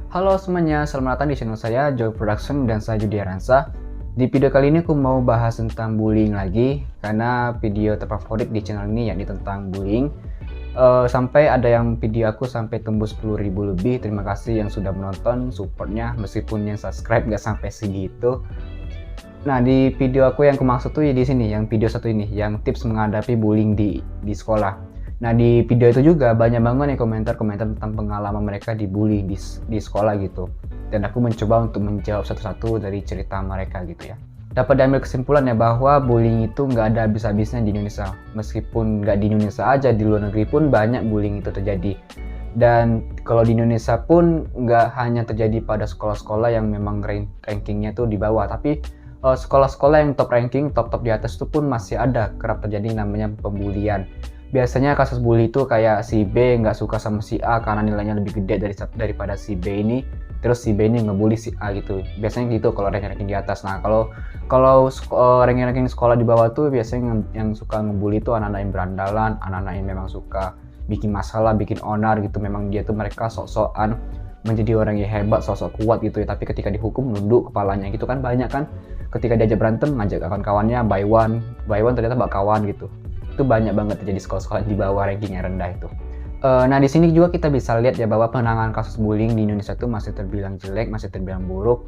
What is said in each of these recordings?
Halo semuanya, selamat datang di channel saya, Joy Production, dan saya Judi Aransa. Di video kali ini aku mau bahas tentang bullying lagi, karena video terfavorit di channel ini yakni tentang bullying. Sampai ada yang video aku sampai tembus 10.000 lebih. Terima kasih yang sudah menonton, supportnya, meskipun yang subscribe nggak sampai segitu. Nah, di video aku yang aku maksud tuh ya di sini, yang video satu ini, yang tips menghadapi bullying di sekolah. Nah, di video itu juga banyak banget nih komentar-komentar tentang pengalaman mereka dibully di sekolah gitu. Dan aku mencoba untuk menjawab satu-satu dari cerita mereka gitu ya. Dapat diambil kesimpulan ya bahwa bullying itu nggak ada habis-habisnya di Indonesia. Meskipun nggak di Indonesia aja, di luar negeri pun banyak bullying itu terjadi. Dan kalau di Indonesia pun nggak hanya terjadi pada sekolah-sekolah yang memang rankingnya tuh di bawah, tapi sekolah-sekolah yang top ranking, top di atas itu pun masih ada kerap terjadi namanya pembulian. Biasanya kasus bully itu kayak si B nggak suka sama si A karena nilainya lebih gede daripada si B ini, terus si B ini ngebully si A gitu. Biasanya gitu kalau ranking di atas. Nah, kalau ranking sekolah di bawah tuh biasanya yang suka ngebully itu anak-anak yang berandalan, anak-anak yang memang suka bikin masalah, bikin onar gitu. Memang dia tuh mereka sok-sokan menjadi orang yang hebat, sok-sok kuat gitu ya. Tapi ketika dihukum nunduk kepalanya gitu kan, banyak kan. Ketika diajak berantem, ngajak kawan-kawannya by one ternyata bak kawan gitu. Itu banyak banget terjadi sekolah-sekolah di bawah ranking yang rendah itu. Nah, di sini juga kita bisa lihat ya bahwa penanganan kasus bullying di Indonesia itu masih terbilang jelek, masih terbilang buruk.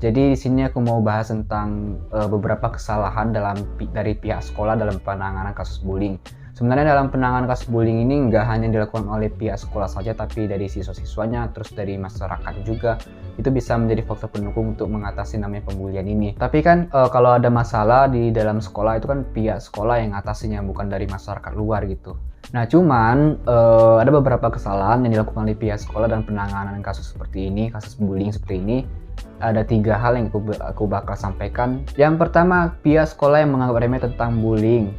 Jadi di sini aku mau bahas tentang beberapa kesalahan dari pihak sekolah dalam penanganan kasus bullying. Sebenarnya dalam penanganan kasus bullying ini nggak hanya dilakukan oleh pihak sekolah saja, tapi dari siswa-siswanya, terus dari masyarakat juga. Itu bisa menjadi faktor pendukung untuk mengatasi namanya pembulian ini. Tapi kan kalau ada masalah di dalam sekolah itu kan pihak sekolah yang ngatasinya, bukan dari masyarakat luar gitu. Nah, cuman ada beberapa kesalahan yang dilakukan oleh pihak sekolah dan penanganan kasus seperti ini, kasus bullying seperti ini. Ada 3 hal yang aku bakal sampaikan. Yang pertama, pihak sekolah yang menganggap remeh tentang bullying.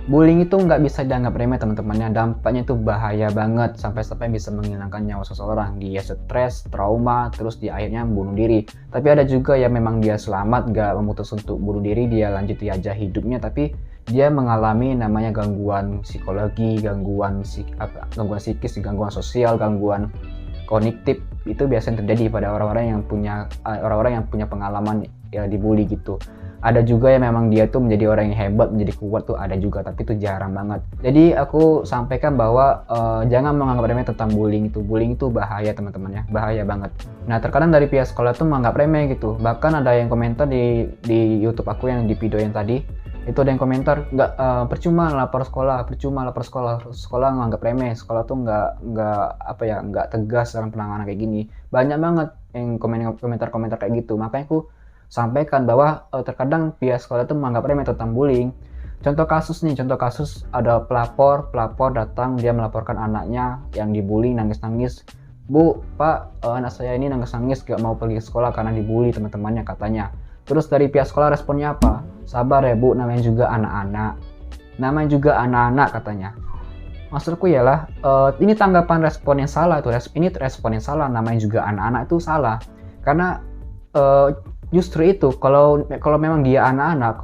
Bullying itu nggak bisa dianggap remeh teman-temannya, dampaknya itu bahaya banget, sampai-sampai bisa menghilangkan nyawa seseorang. Dia stres, trauma, terus dia akhirnya bunuh diri. Tapi ada juga yang memang dia selamat, nggak memutus untuk bunuh diri, dia lanjut aja hidupnya, tapi dia mengalami namanya gangguan psikologi, gangguan psikis, gangguan sosial, gangguan kognitif. Itu biasanya terjadi pada orang-orang yang punya pengalaman ya dibully gitu. Ada juga yang memang dia tuh menjadi orang yang hebat, menjadi kuat tuh ada juga, tapi itu jarang banget. Jadi aku sampaikan bahwa jangan menganggap remeh tentang bullying itu. Bullying itu bahaya teman-teman ya, bahaya banget. Nah, terkadang dari pihak sekolah tuh menganggap remeh gitu. Bahkan ada yang komentar di YouTube aku yang di video yang tadi, itu ada yang komentar percuma lapor sekolah, sekolah menganggap remeh, sekolah tuh nggak tegas dalam penanganan kayak gini. Banyak banget yang komentar kayak gitu. Makanya aku sampaikan bahwa terkadang pihak sekolah itu menganggap remeh tentang bullying. Contoh kasus ada pelapor datang, dia melaporkan anaknya yang dibully, nangis-nangis. Bu, Pak, anak saya ini nangis-nangis gak mau pergi ke sekolah karena dibully teman-temannya katanya. Terus dari pihak sekolah responnya apa? Sabar ya Bu, namanya juga anak-anak katanya. Maksudku ialah ini tanggapan respon yang salah tuh. Ini respon yang salah, namanya juga anak-anak itu salah. Karena justru itu kalau memang dia anak-anak,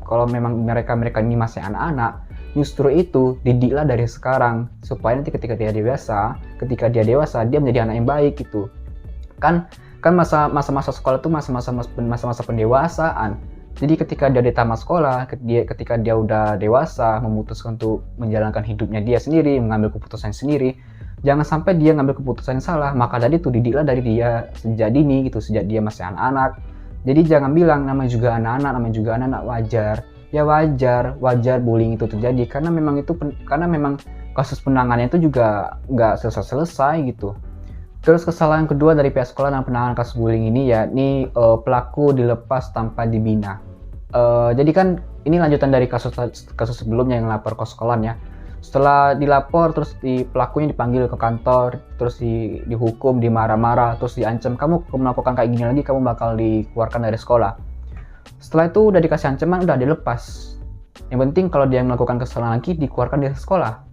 kalau memang mereka ini masih anak-anak, justru itu didiklah dari sekarang supaya nanti ketika dia dewasa dia menjadi anak yang baik gitu. Kan masa-masa sekolah itu masa-masa pendewasaan. Jadi ketika dia di tamat sekolah, ketika dia udah dewasa, memutuskan untuk menjalankan hidupnya dia sendiri, mengambil keputusan sendiri, jangan sampai dia ngambil keputusan yang salah. Maka dari itu didiklah dari dia sejak dini gitu, sejak dia masih anak-anak. Jadi jangan bilang namanya juga anak-anak wajar. Ya wajar bullying itu terjadi karena memang kasus penanganannya itu juga nggak selesai gitu. Terus kesalahan kedua dari pihak sekolah dalam penanganan kasus bullying ini yakni pelaku dilepas tanpa dibina. Jadi kan ini lanjutan dari kasus sebelumnya yang lapor ke sekolahnya. Setelah dilapor, terus pelakunya dipanggil ke kantor, terus dihukum, dimarah-marah, terus diancam, kamu melakukan kayak gini lagi, kamu bakal dikeluarkan dari sekolah. Setelah itu udah dikasih ancaman, udah dilepas. Yang penting kalau dia melakukan kesalahan lagi, dikeluarkan dari sekolah.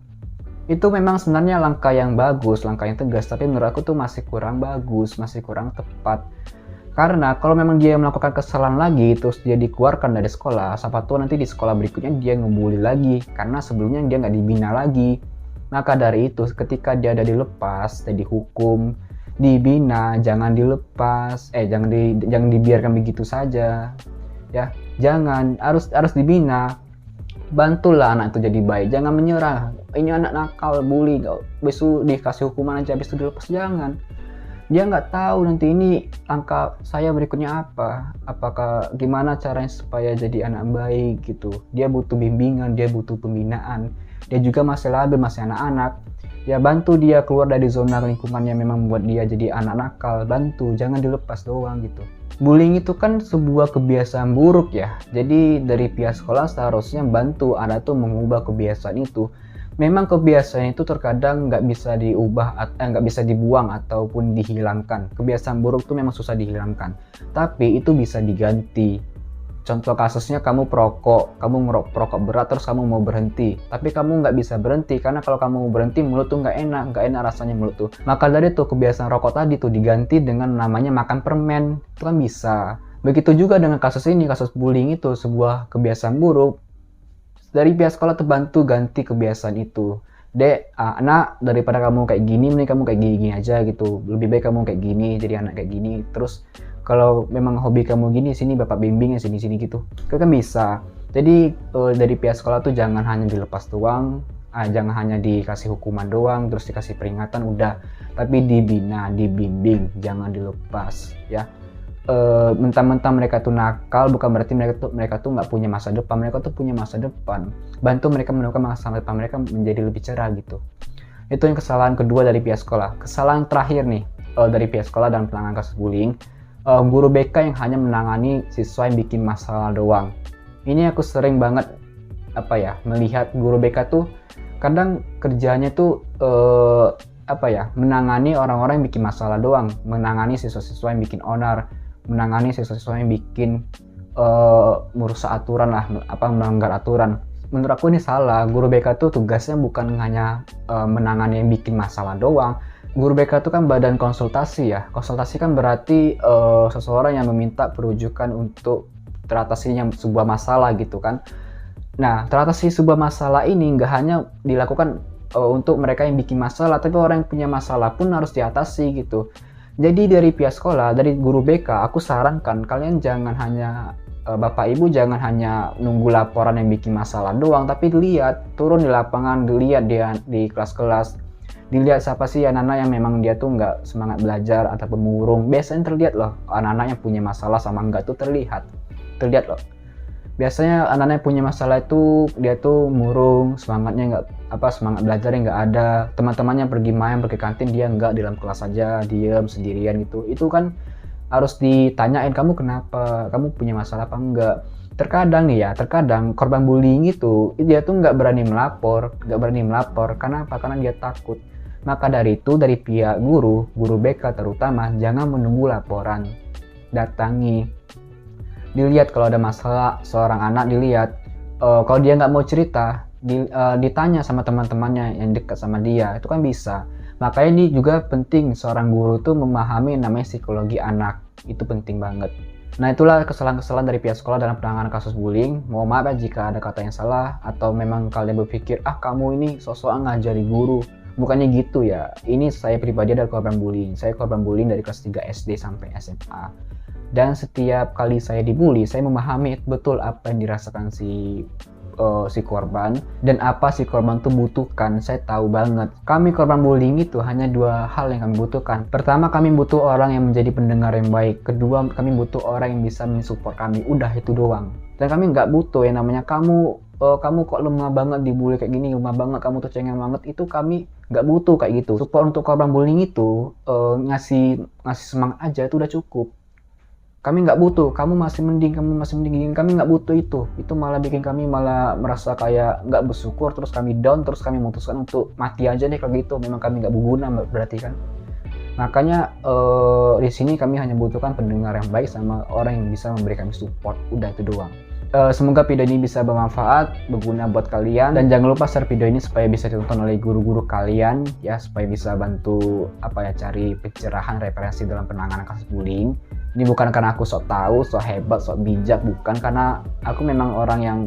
Itu memang sebenarnya langkah yang bagus, langkah yang tegas, tapi menurut aku tuh masih kurang bagus, masih kurang tepat. Karena kalau memang dia melakukan kesalahan lagi, terus dia dikeluarkan dari sekolah, siapa tahu nanti di sekolah berikutnya dia ngebully lagi, karena sebelumnya dia nggak dibina lagi. Maka dari itu, ketika dia udah dilepas, dia dihukum, dibina, jangan dilepas, jangan dibiarkan begitu saja, ya. Jangan, harus dibina. Bantulah anak itu jadi baik, jangan menyerah. Ini anak nakal, bully, besok dikasih hukuman aja, besok dilepas, jangan. Dia nggak tahu nanti ini langkah saya berikutnya apa, apakah gimana caranya supaya jadi anak baik gitu. Dia butuh bimbingan, dia butuh pembinaan, dia juga masih labil, masih anak-anak. Ya bantu dia keluar dari zona lingkungan yang memang membuat dia jadi anak nakal, bantu, jangan dilepas doang gitu. Bullying itu kan sebuah kebiasaan buruk ya, jadi dari pihak sekolah seharusnya bantu anak tuh mengubah kebiasaan itu. Memang kebiasaan itu terkadang nggak bisa diubah, nggak bisa dibuang ataupun dihilangkan. Kebiasaan buruk itu memang susah dihilangkan, tapi itu bisa diganti. Contoh kasusnya kamu perokok, kamu merokok berat terus kamu mau berhenti, tapi kamu nggak bisa berhenti karena kalau kamu berhenti mulut tuh nggak enak rasanya mulut tuh. Maka dari itu kebiasaan rokok tadi tuh diganti dengan namanya makan permen, itu kan bisa. Begitu juga dengan kasus ini, kasus bullying itu sebuah kebiasaan buruk. Dari pihak sekolah terbantu ganti kebiasaan itu. Dek, anak, daripada kamu kayak gini, nih kamu kayak gini aja gitu. Lebih baik kamu kayak gini, jadi anak kayak gini. Terus kalau memang hobi kamu gini, sini bapak bimbing ya sini gitu. Kan bisa. Jadi dari pihak sekolah tuh jangan hanya dilepas doang, jangan hanya dikasih hukuman doang, terus dikasih peringatan udah. Tapi dibina, dibimbing, jangan dilepas ya. Mentang-mentang mereka tuh nakal bukan berarti mereka tuh nggak punya masa depan. Mereka tuh punya masa depan, bantu mereka menemukan masa depan mereka menjadi lebih cerah gitu. Itu yang kesalahan kedua dari pihak sekolah. Kesalahan terakhir nih dari pihak sekolah dalam penanganan kasus bullying, guru BK yang hanya menangani siswa yang bikin masalah doang. Ini aku sering banget melihat guru BK tuh kadang kerjanya tuh menangani orang-orang yang bikin masalah doang, menangani siswa-siswa yang bikin onar, menangani siswa-siswa yang bikin merusak aturan lah, melanggar aturan. Menurut aku ini salah. Guru BK tuh tugasnya bukan hanya menangani yang bikin masalah doang. Guru BK itu kan badan konsultasi ya. Konsultasi kan berarti seseorang yang meminta perujukan untuk teratasinya sebuah masalah gitu kan. Nah, teratasi sebuah masalah ini nggak hanya dilakukan untuk mereka yang bikin masalah, tapi orang yang punya masalah pun harus diatasi gitu. Jadi dari pihak sekolah, dari guru BK, aku sarankan kalian jangan hanya Bapak Ibu jangan hanya nunggu laporan yang bikin masalah doang, tapi dilihat, turun di lapangan, dilihat di kelas-kelas, dilihat siapa sih anak-anak yang memang dia tuh nggak semangat belajar atau pemurung. Biasanya terlihat loh, anak-anak yang punya masalah sama enggak tuh terlihat loh. Biasanya anak-anak yang punya masalah itu dia tuh murung, semangatnya semangat belajarnya nggak ada. Teman-temannya pergi main, pergi kantin, dia nggak, di dalam kelas aja diem sendirian gitu. Itu kan harus ditanyain, kamu kenapa, kamu punya masalah apa enggak. Terkadang korban bullying itu dia tuh nggak berani melapor. Kenapa? Karena dia takut. Maka dari itu dari pihak guru BK terutama, jangan menunggu laporan, datangi. Dilihat kalau ada masalah seorang anak, dilihat kalau dia nggak mau cerita, ditanya sama teman-temannya yang dekat sama dia, itu kan bisa. Makanya ini juga penting seorang guru tuh memahami namanya psikologi anak, itu penting banget. Nah, itulah kesalahan-kesalahan dari pihak sekolah dalam penanganan kasus bullying. Mohon maaf ya jika ada kata yang salah, atau memang kalian berpikir kamu ini sok-sokan ngajari guru. Bukannya gitu ya, ini saya pribadi adalah korban bullying. Saya korban bullying dari kelas 3 SD sampai SMA. Dan setiap kali saya dibully, saya memahami betul apa yang dirasakan si korban dan apa si korban tuh butuhkan. Saya tahu banget. Kami korban bullying itu hanya dua hal yang kami butuhkan. Pertama, kami butuh orang yang menjadi pendengar yang baik. Kedua, kami butuh orang yang bisa mensupport kami. Udah itu doang. Dan kami nggak butuh yang namanya kamu kok lemah banget dibully kayak gini, lemah banget, kamu tuh cengeng banget. Itu kami nggak butuh kayak gitu. Support untuk korban bullying itu ngasih semangat aja itu udah cukup. Kami nggak butuh, kamu masih mending gini, kami nggak butuh itu malah bikin kami malah merasa kayak nggak bersyukur, terus kami down, terus kami memutuskan untuk mati aja deh kalau gitu. Memang kami nggak berguna berarti kan. Makanya di sini kami hanya butuhkan pendengar yang baik sama orang yang bisa memberi kami support, udah itu doang. Semoga video ini bisa bermanfaat, berguna buat kalian, dan jangan lupa share video ini supaya bisa ditonton oleh guru-guru kalian ya, supaya bisa bantu cari pencerahan referensi dalam penanganan kasus bullying. Ini bukan karena aku sok tahu, sok hebat, sok bijak, bukan, karena aku memang orang yang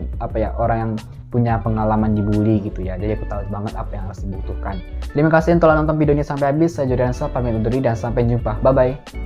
orang yang punya pengalaman dibully gitu ya. Jadi aku tahu banget apa yang harus dibutuhkan. Terima kasih yang telah nonton video ini sampai habis. Saya Jodiansa pamit undur diri dan sampai jumpa. Bye bye.